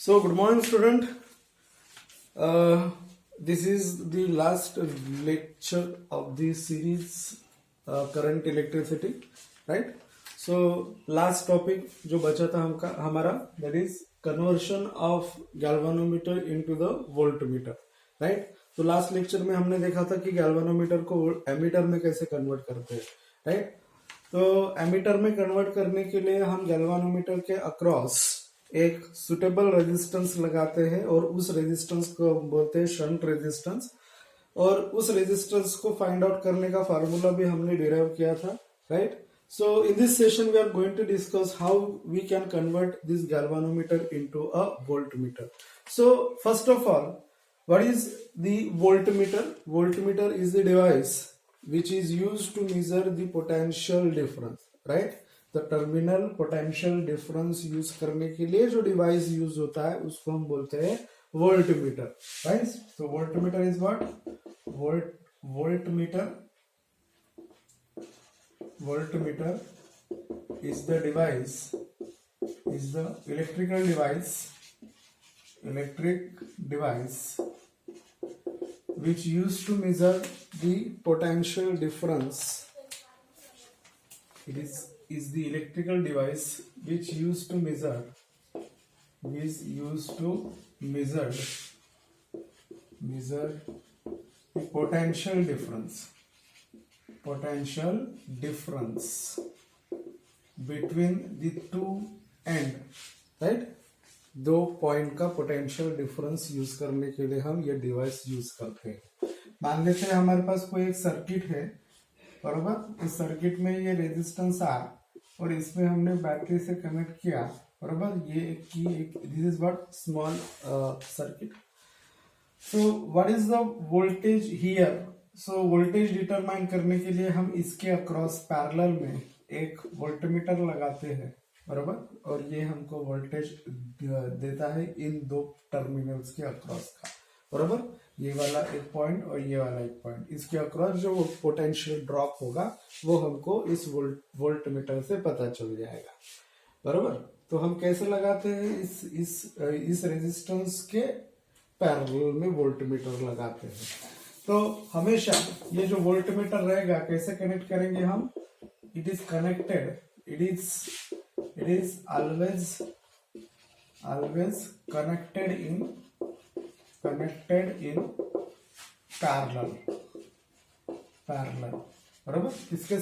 So, good morning, student. This is the last lecture of the series current electricity, right? So, last topic जो बचा था हमारा that is conversion of galvanometer into the voltmeter, right? तो last lecture में हमने देखा था कि गैल्वानोमीटर को एमीटर में कैसे कन्वर्ट करते हैं, राइट? तो एमीटर में कन्वर्ट करने के लिए हम गैल्वानोमीटर के अक्रॉस एक सुटेबल रेजिस्टेंस लगाते हैं और उस रेजिस्टेंस को बोलते हैं शंट रेजिस्टेंस। और उस रेजिस्टेंस को फाइंड आउट करने का फार्मूला भी हमने डिराइव किया था, right? So in this session we are going to discuss how we can convert this galvanometer into a voltmeter. So first of all, what is the voltmeter? Voltmeter is the device which is used to measure the potential difference, right? The terminal potential difference use करने के लिए जो device use होता है उसको हम बोलते हैं voltmeter, right? So voltmeter is what? Voltmeter is the device, is the electric device which used to measure the potential difference. It is the electrical device which used to measure the potential difference between the two end, right? दो point का potential difference use करने के लिए हम ये device use करते हैं। मान लेते हैं हमारे पास कोई एक सर्किट है, बराबर? इस सर्किट में ये रेजिस्टेंस आर और इसमें हमने बैटरी से कनेक्ट किया, बराबर? ये this is what small circuit. So what is the voltage here? So voltage determine करने के लिए हम इसके अक्रॉस पैरेलल में एक वोल्टमीटर लगाते हैं, बराबर? और ये हमको वोल्टेज देता है इन दो टर्मिनल्स के अक्रॉस का, बराबर? ये वाला एक पॉइंट और ये वाला एक पॉइंट, इसके अक्रॉस जो पोटेंशियल ड्रॉप होगा वो हमको इस वोल्टमीटर से पता चल जाएगा, बराबर? तो हम कैसे लगाते हैं? इस रेजिस्टेंस के पैरेलल में वोल्टमीटर लगाते हैं। तो हमेशा ये जो वोल्टमीटर रहेगा कैसे कनेक्ट करेंगे हम? It is always connected in parallel, बराबर? किसके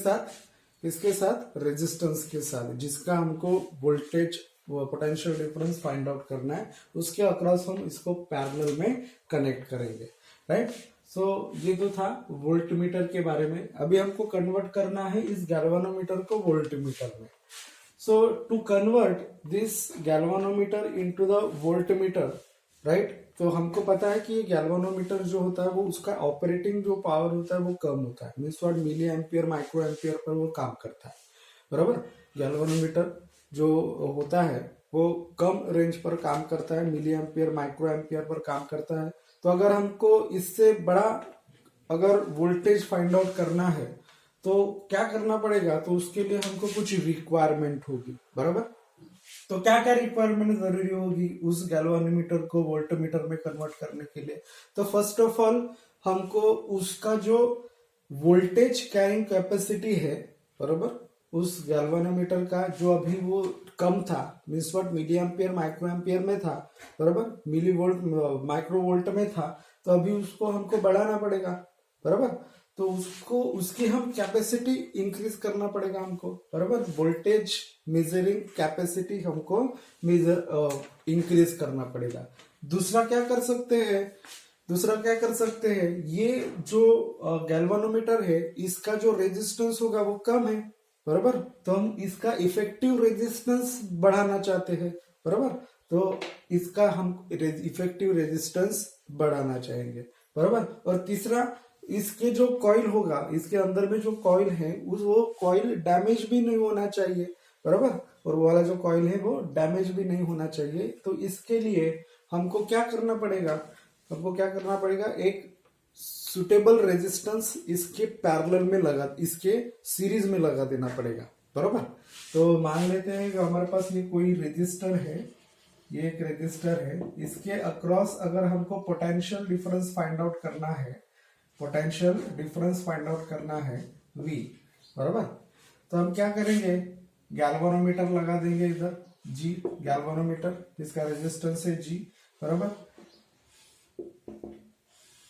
साथ? रेजिस्टेंस के साथ, जिसका हमको voltage potential difference find out करना है, उसके अक्रॉस हम इसको पैरेलल में कनेक्ट करेंगे, राइट? सो ये तो था वोल्टमीटर के बारे में। अभी हमको कन्वर्ट करना है इस गैल्वानोमीटर को वोल्टमीटर में। So to convert this galvanometer into the voltmeter, right? तो हमको पता है कि गैल्वानोमीटर जो होता है वो उसका ऑपरेटिंग जो पावर होता है वो कम होता है, means what milli ampere micro ampere पर वो काम करता है, बराबर? गैल्वानोमीटर जो होता है वो कम रेंज पर काम करता है, मिली एम्पियर माइक्रो एम्पियर पर काम करता है। तो अगर हमको इससे बड़ा अगर वोल्टेज फाइंड आउट करना है तो क्या करना पड़ेगा? तो उसके लिए हमको कुछ रिक्वायरमेंट होगी, बराबर? तो क्या क्या रिक्वायरमेंट जरूरी होगी उस गैल्वानोमीटर को वोल्टमीटर में कन्वर्ट करने के लिए? तो फर्स्ट ऑफ ऑल हमको उसका जो वोल्टेज कैरिंग कैपेसिटी है, बराबर, उस गैल्वानोमीटर का जो अभी वो कम था, means what milli ampere micro ampere में था, बराबर, मिली वोल्ट माइक्रो वोल्ट में था, तो अभी उसको हमको बढ़ाना पड़ेगा, बराबर? तो उसकी हम कैपेसिटी इंक्रीज करना पड़ेगा हमको, बराबर? वोल्टेज मेजरिंग कैपेसिटी हमको इंक्रीज करना पड़ेगा। दूसरा क्या कर सकते हैं? ये जो गैल्वानोमीटर है इसका जो रेजिस्टेंस होगा वो कम है, बराबर? तो हम इसका इफेक्टिव रेजिस्टेंस बढ़ाना चाहते हैं, बराबर? तो इसका हम इफेक्टिव रेजिस्टेंस बढ़ाना चाहेंगे, बराबर? और तीसरा, इसके जो कॉइल होगा, इसके अंदर में जो कॉइल है वो कॉइल डैमेज भी नहीं होना चाहिए, बराबर? और वो वाला जो कॉइल है वो डैमेज भी नहीं होना चाहिए। तो इसके लिए हमको क्या करना पड़ेगा? एक सुटेबल रेजिस्टेंस इसके पैरेलल में इसके सीरीज में लगा देना पड़ेगा, बराबर? तो मान लेते हैं कि हमारे पास ये कोई रेजिस्टर है, ये एक रेजिस्टर है, इसके अक्रॉस अगर हमको पोटेंशियल डिफरेंस फाइंड आउट करना है, पोटेंशियल डिफरेंस फाइंड आउट करना है V, बराबर। तो हम क्या करेंगे, गैल्वेनोमीटर लगा देंगे इधर G, गैल्वेनोमीटर, इसका रेजिस्टेंस है G, बराबर।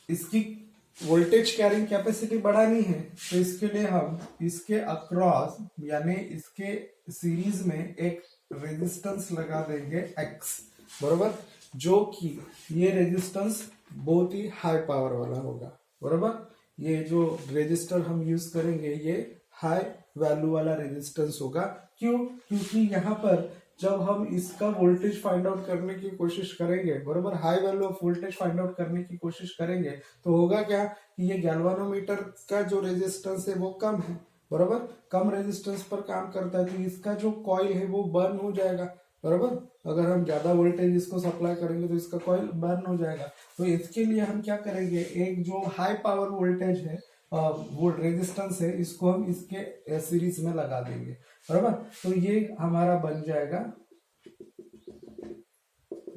इसकी वोल्टेज कैरिंग कैपेसिटी बढ़ानी है, तो इसके लिए हम इसके अक्रॉस यानी इसके सीरीज में एक रेजिस्टेंस लगा देंगे X, बराबर, जो कि ये रेजिस्टेंस बहुत ही हाई पावर वाला होगा, बराबर। ये जो रेजिस्टर हम यूज करेंगे ये हाई वैल्यू वाला रेजिस्टेंस होगा। क्यों? क्योंकि यहाँ पर जब हम इसका वोल्टेज फाइंड आउट करने की कोशिश करेंगे, बराबर, high value of voltage find out करने की कोशिश करेंगे, तो होगा क्या कि ये गैल्वेनोमीटर का जो रेजिस्टेंस है वो कम है, बराबर, कम रेजिस्टेंस पर काम करता है, तो इसका जो कॉइल है वो बर्न हो जाएगा, बराबर। अगर हम ज्यादा वोल्टेज इसको सप्लाई करेंगे तो इसका कॉइल बर्न हो जाएगा। तो इसके लिए हम क्या करेंगे, एक जो हाई पावर वोल्टेज है वो रेजिस्टेंस है, इसको हम इसके सीरीज में लगा देंगे, बराबर। तो ये हमारा बन जाएगा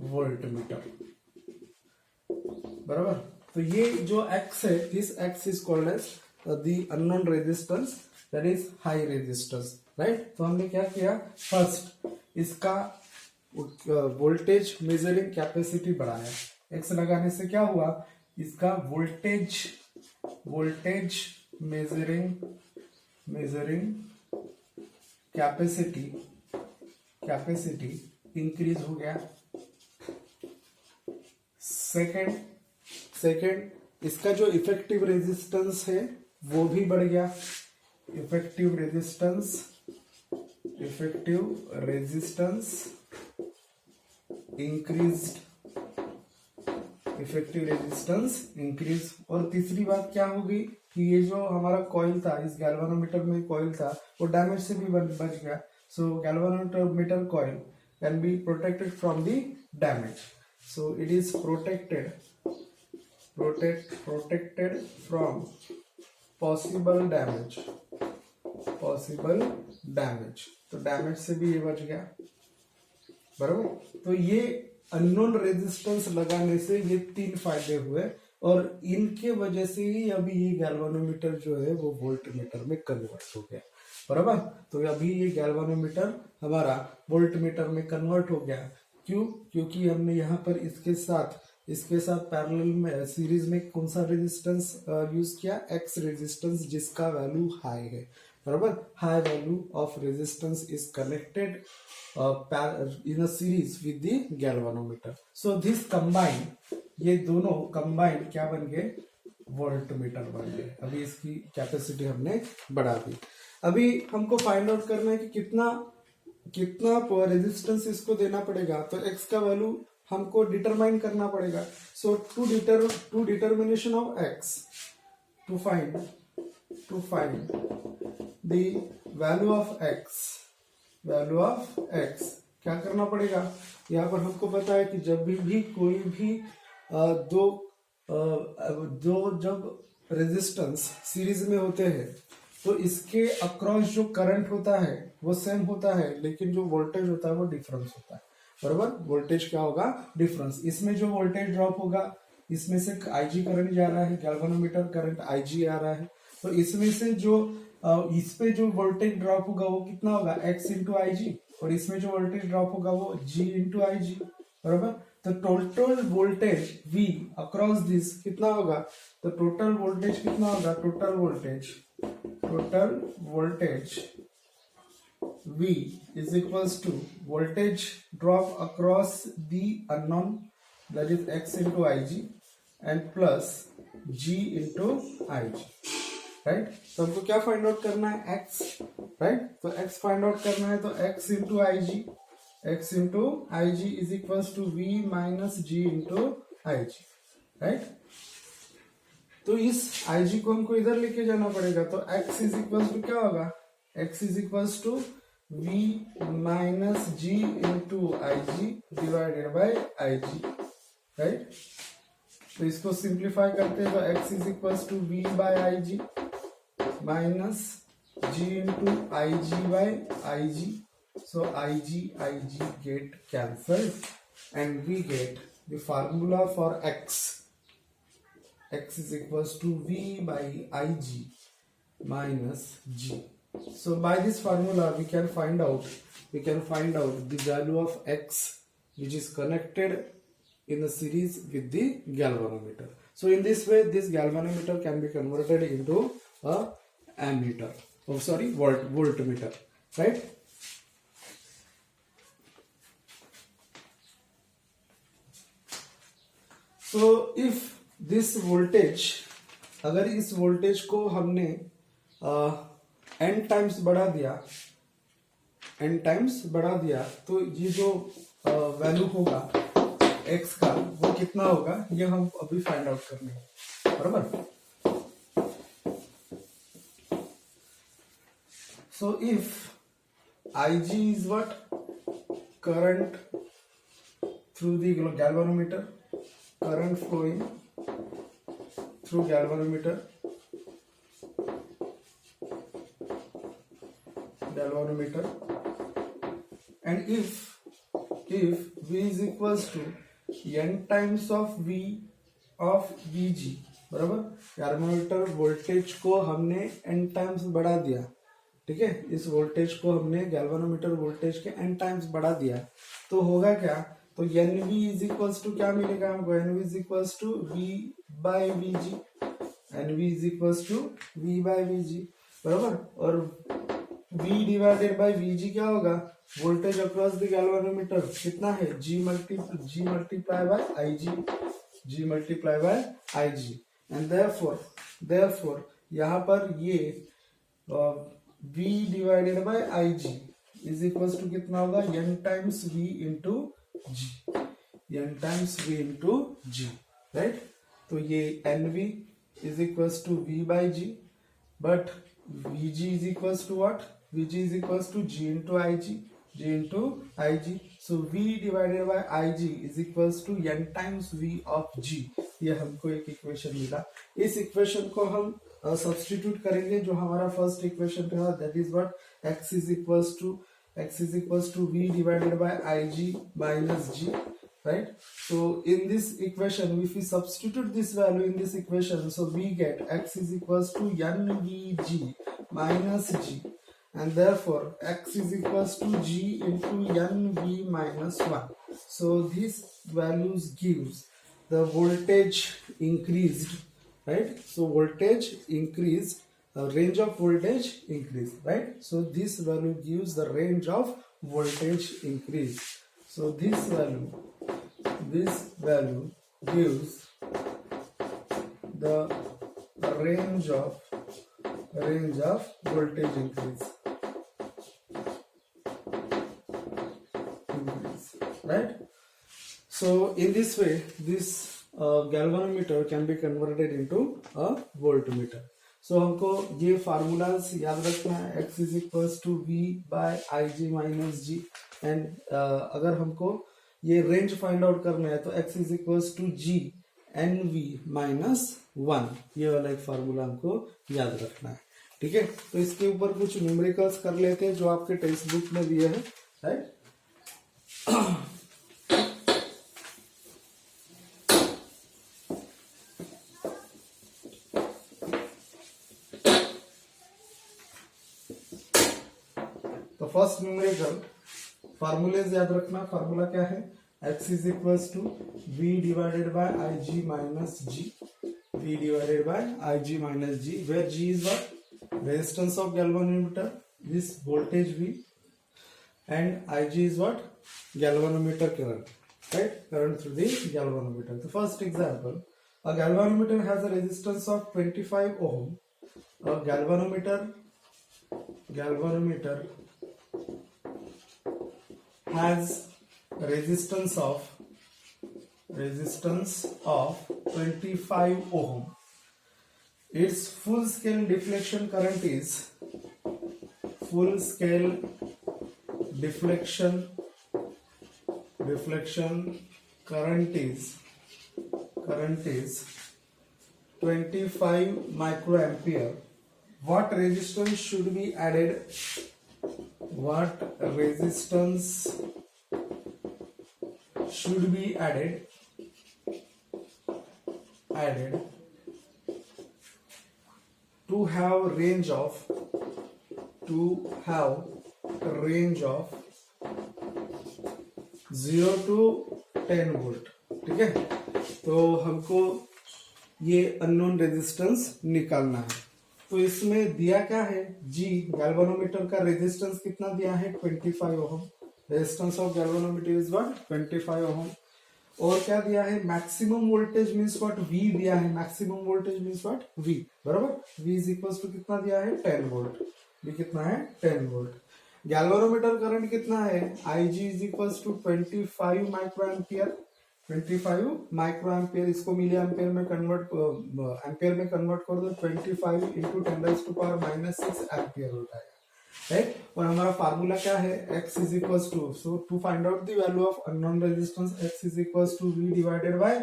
वोल्टमीटर, बराबर। तो ये जो X है, this X is called as the unknown resistance, that is high resistance, right. तो हमने क्या किया, फर्स्ट इसका वोल्टेज मेजरिंग कैपेसिटी बढ़ाया, X लगाने से क्या हुआ, इसका वोल्टेज मेजरिंग कैपेसिटी इंक्रीज हो गया। सेकंड इसका जो इफेक्टिव रेजिस्टेंस है वो भी बढ़ गया, इफेक्टिव रेजिस्टेंस इंक्रीज। और तीसरी बात क्या होगी कि ये जो हमारा कॉइल था, इस गैल्वेनोमीटर में कॉइल था, वो डैमेज से भी बच गया। So galvanometer coil can be protected from the damage, so it is protected from possible damage, तो डैमेज से भी ये बच गया, बराबर। तो ये अननोन रेजिस्टेंस लगाने से ये 3 फायदे हुए, और इनके वजह से ही अभी ये गैल्वेनोमीटर जो है वो वोल्टमीटर में कन्वर्ट हो गया, बराबर। तो अभी ये गैल्वेनोमीटर हमारा वोल्टमीटर में कन्वर्ट हो गया। क्यों? क्योंकि हमने यहाँ पर इसके साथ पैरेलल में सीरीज में कौन सा रेजिस्टेंस यूज किया, X रेजिस्टेंस, जिसका वैल्यू हाई है, बराबर। High value of resistance is connected in a series with the galvanometer. So this combined, ये दोनों combined क्या बन गए, वोल्टमीटर बन गए। अभी इसकी कैपेसिटी हमने बढ़ा दी। अभी हमको फाइंड आउट करना है कि कितना रेजिस्टेंस इसको देना पड़ेगा, तो X का वैल्यू हमको डिटरमाइन करना पड़ेगा। So to determination of X, to find the value of X, क्या करना पड़ेगा, यहाँ पर हमको पता है कि जब भी कोई भी जब रेजिस्टेंस सीरीज में होते हैं तो इसके अक्रॉस जो करंट होता है वो सेम होता है, लेकिन जो वोल्टेज होता है वो डिफरेंस होता है, बराबर। वोल्टेज क्या होगा, डिफरेंस। इसमें जो वोल्टेज ड्रॉप होगा, इसमें से IG करंट जा रहा है, गैल्वेनोमीटर करंट IG आ रहा है, तो इसमें से जो इस पे जो वोल्टेज ड्रॉप होगा वो कितना होगा, X इंटू IG, और इसमें जो वोल्टेज ड्रॉप होगा वो G इंटू IG, बराबर। तो total voltage V across this कितना होगा, तो टोटल वोल्टेज कितना होगा, total voltage V is equals to voltage drop across the unknown, that is X into IG, and plus G into IG, right. तो हमको क्या फाइंड आउट करना है, X, राइट। तो X फाइंड आउट करना है, तो X into IG is equals to V minus G into IG, right. तो इस IG को हमको इधर लेके जाना पड़ेगा, तो X इज इक्वल्स टू क्या होगा, X is equals to V minus G into IG divided by IG, right. तो इसको सिंप्लीफाई करते हैं, तो X is equals to V by IG minus G into IG by IG, so IG get cancelled and we get the formula for x. X is equals to V by Ig minus G. So by this formula we can find out the value of x which is connected in the series with the galvanometer. So in this way this galvanometer can be converted into a ammeter. Oh sorry, voltmeter, right? So if this voltage, अगर इस voltage को हमने n times बढ़ा दिया तो ये जो value होगा x का वो कितना होगा ये हम अभी फाइंड आउट करने हैं, बराबर. So if Ig is what? Current through the galvanometer, current flowing through galvanometer, and if V is equals to n times of V of Vg, बराबर. galvanometer वोल्टेज को हमने n टाइम्स बढ़ा दिया, ठीक है. इस वोल्टेज को हमने गैल्वानोमीटर वोल्टेज के n टाइम्स बढ़ा दिया तो होगा क्या, तो NV इज इक्वल्स टू क्या मिलेगा हमको, NV is equals to V by Vg, NV is equals to V by Vg, बराबर. और V डिवाइडेड बाय Vg क्या होगा, वोल्टेज अक्रॉस द गैल्वानोमीटर कितना है, G multiply by Ig, and therefore यहाँ पर ये V divided by Ig is equals to कितना होगा, n times V into G, right. तो ये NV is equals to V by G, but Vg is equals to what, Vg is equals to G into Ig. So V divided by Ig is equals to n times V of G. ये हमको एक equation मिला. इस equation को हम substitute करेंगे जो हमारा फर्स्ट इक्वेशन था, that is what, x is equals to V divided by Ig minus G, right? So in this equation, if we substitute this value in this equation, so we get x is equals to nVg minus G, and therefore x is equals to G into nV minus 1. So these values gives the voltage increased, right? So voltage increased, range of voltage increase, right? So this value gives the range of voltage increase. So this value gives the range of voltage increase, right? So in this way, this galvanometer can be converted into a voltmeter. So हमको ये formulas याद रखना है, x is equals to V by Ig minus G, and अगर हमको ये range find out करना है तो x is equals to G NV minus 1, ये वाला एक फार्मूला हमको याद रखना है, ठीक है. तो इसके ऊपर कुछ न्यूमेरिकल्स कर लेते हैं जो आपके टेक्स्ट बुक में दिए हैं, राइट. तो फर्स्ट न्यूमेरिकल फार्मूलेज याद रखना. फार्मूला क्या है, x is equals to V divided by Ig minus G, V divided by Ig minus G, where G is what, resistance of galvanometer, this voltage V, and Ig is what, galvanometer current, right, current through the galvanometer. The first example, a galvanometer has a resistance of 25 ohm. A galvanometer has resistance of 25 ohm. Its full scale deflection current is 25 microampere. What resistance should be added? What resistance should be added to have range of 0 to 10 volt. ठीक है, तो हमको ये unknown resistance निकालना है। तो इसमें दिया क्या है, जी गैल्वेनोमीटर का रेजिस्टेंस कितना दिया है, 25 ohm. Resistance of galvanometer is what, 25 ohm. और क्या दिया है, maximum voltage means what, V दिया है। Maximum voltage means what, V, बराबर। वी इज इक्वल टू कितना दिया है, 10 वोल्ट। वी कितना है, 10 वोल्ट। गैल्वेनोमीटर करंट कितना है, IG is equal to 25 micro ampere. 25 micro ampere, इसको मिली एम्पियर में कन्वर्ट कर दो। 25 इंटू 10⁻⁻6 एम्पियर होता है, राइट। और हमारा फार्मूला क्या है, x is equal to, so to find out the value of unknown resistance, x is equal to v divided by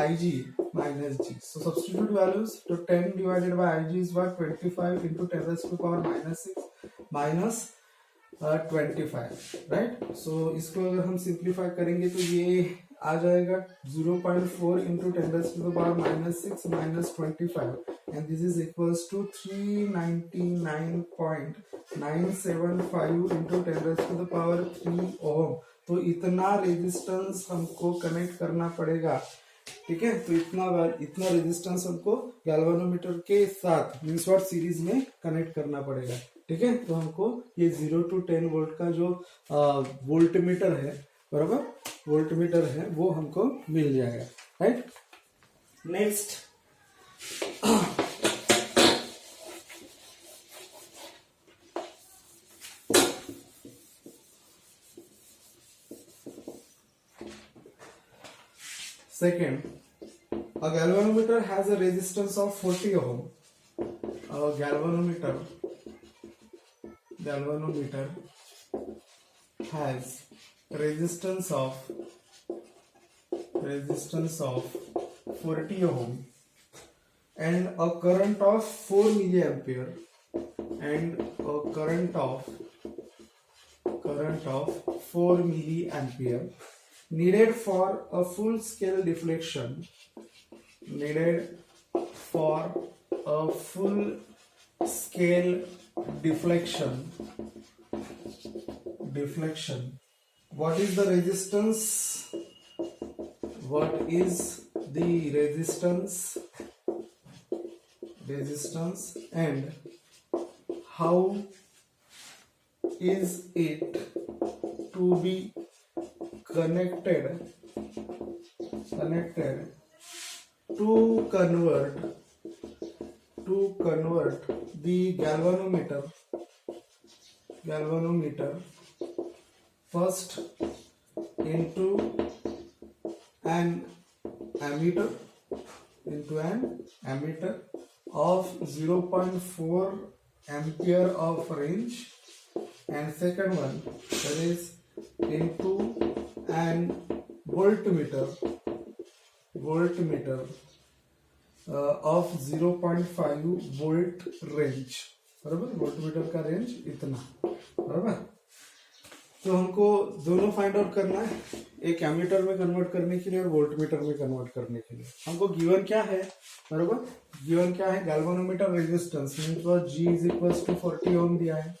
IG minus g। So substitute values, तो 10 divided by IG is what, 25 into 10⁻⁻6 minus 25, right. So इसको अगर हम simplify करेंगे तो ये आ जाएगा 0.4 into 10⁻⁻6 minus 25, and this is equals to 399.975 into 10⁻³ ohm. तो इतना रेजिस्टेंस हमको कनेक्ट करना पड़ेगा, ठीक है। तो इतना रेजिस्टेंस हमको गैल्वेनोमीटर के साथ मींस व्हाट, सीरीज में कनेक्ट करना पड़ेगा, ठीक है। तो हमको ये 0 to 10 वोल्ट का जो वोल्टमीटर है, बराबर, वोल्टमीटर है, वो हमको मिल जाएगा, right. Next, second, a galvanometer has a resistance of 40 ohm. A galvanometer has resistance of 40 ohm and a current of 4 milliampere needed for a full scale deflection, What is the resistance and how is it to be connected to convert the galvanometer first into an ammeter of 0.4 ampere of range, and second one, that is into an voltmeter of 0.5 volt range, बराबर। Voltmeter का range इतना, बराबर। तो हमको दोनों find out करना है, एक एमीटर में कन्वर्ट करने के लिए और वोल्टमीटर में कन्वर्ट करने के लिए। हमको गिवन क्या है, बराबर, गिवन क्या है, galvanometer resistance means what, G is equals to 40 ohm दिया है,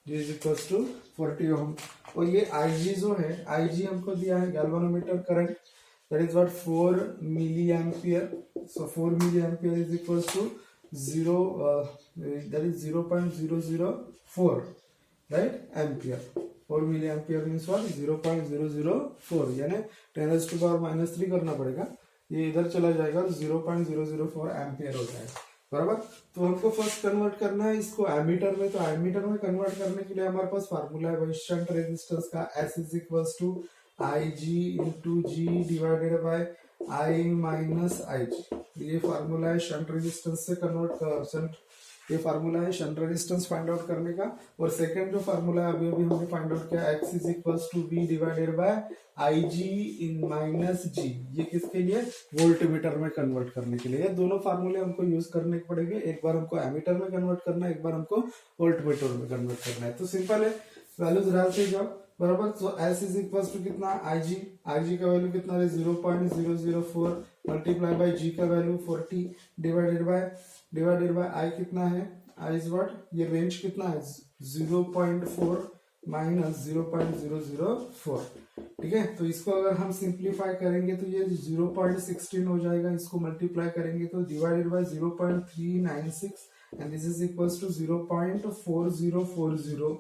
G is equals to 40 ohm. और ये IG जो है, IG हमको दिया है galvanometer current, that is what, 4 milli ampere. So 4 milli ampere is equals to 0.004, right, ampere. 4 milli ampere means what, 0.004, यानी 10⁻³ करना पड़ेगा, ये इधर चला जाएगा, 0.004 एम्पियर हो जाएगा, बराबर। तो हमको फर्स्ट कन्वर्ट करना है इसको एमीटर में। तो एमीटर में कन्वर्ट करने के लिए हमारे पास फार्मूला है भाई शंट रेजिस्टेंस का, S is equals to IG into G divided by I minus IG। ये फार्मूला है शंट रेजिस्टेंस से ये फार्मूला है शंट रेजिस्टेंस फाइंड आउट करने का। और सेकंड जो फार्मूला है अभी हमने फाइंड आउट किया, x is equals to v divided by IG in minus g। ये किसके लिए, वोल्टमीटर में कन्वर्ट करने के लिए। ये दोनों फार्मूले हमको यूज करने पड़ेंगे, एक बार हमको एमीटर में कन्वर्ट करना है, एक बार हमको वोल्टमीटर में कन्वर्ट करना है। तो सिंपल है, वैल्यूज डालते जाओ। बराबर। तो एस इज इक्वल टू कितना, IG, IG का वैल्यू कितना है 0.004 मल्टीप्लाई बाय G का वैल्यू 40 डिवाइडेड बाय I कितना है, I इज व्हाट, ये रेंज कितना है 0.4 माइनस 0.004, ठीक है। तो इसको अगर हम सिंप्लीफाई करेंगे तो ये 0.16 हो जाएगा, इसको मल्टीप्लाई करेंगे तो divided by 0.396 and this is equals to 0.4040,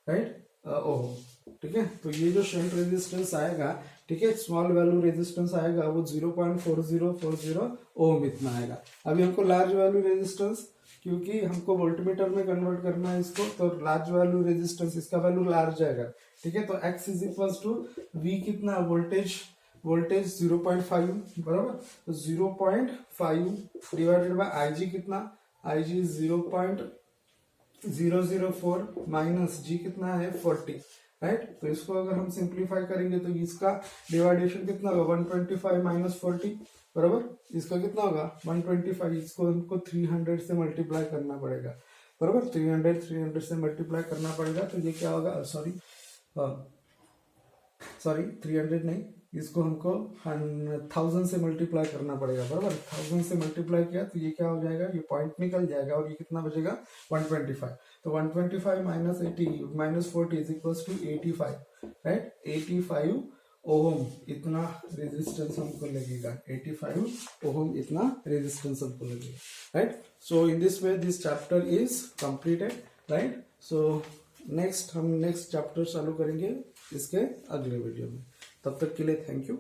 right, ओह, ठीक है। तो ये जो शंट रेजिस्टेंस आएगा, ठीक है, स्मॉल वैल्यू रेजिस्टेंस आएगा वो 0.4040 ओम इतना आएगा। अभी हमको लार्ज वैल्यू रेजिस्टेंस, क्योंकि हमको वोल्टमीटर में कन्वर्ट करना है इसको, तो लार्ज वैल्यू रेजिस्टेंस इसका वैल्यू लार्ज आएगा, ठीक है। तो x is equal to v कितना, वोल्टेज 0.5 बराबर, तो 0.5 डिवाइडेड बाय IG कितना, IG 0.004 माइनस G कितना है 40, राइट। तो इसको अगर हम सिंप्लीफाई करेंगे तो इसका डिवाइडेशन कितना होगा 125 माइनस 40 बराबर, इसका कितना होगा 125, इसको हमको 300 से मल्टीप्लाई करना पड़ेगा बराबर, 300 से मल्टीप्लाई करना पड़ेगा। तो ये क्या होगा, सॉरी 300 नहीं, इसको हमको 1000 से मल्टीप्लाई करना पड़ेगा बराबर। 1000 से मल्टीप्लाई किया तो ये क्या हो जाएगा, ये पॉइंट निकल जाएगा और ये कितना बचेगा 125। तो 125 minus 80 minus 40 is equal to 85, right. 85 ohm इतना रेजिस्टेंस हमको लगेगा, 85 ओम इतना रेजिस्टेंस हमको लगेगा, right. So in this way this chapter is completed, right. So next हम नेक्स्ट चैप्टर चालू करेंगे इसके अगले वीडियो में। तब तक के लिए थैंक यू।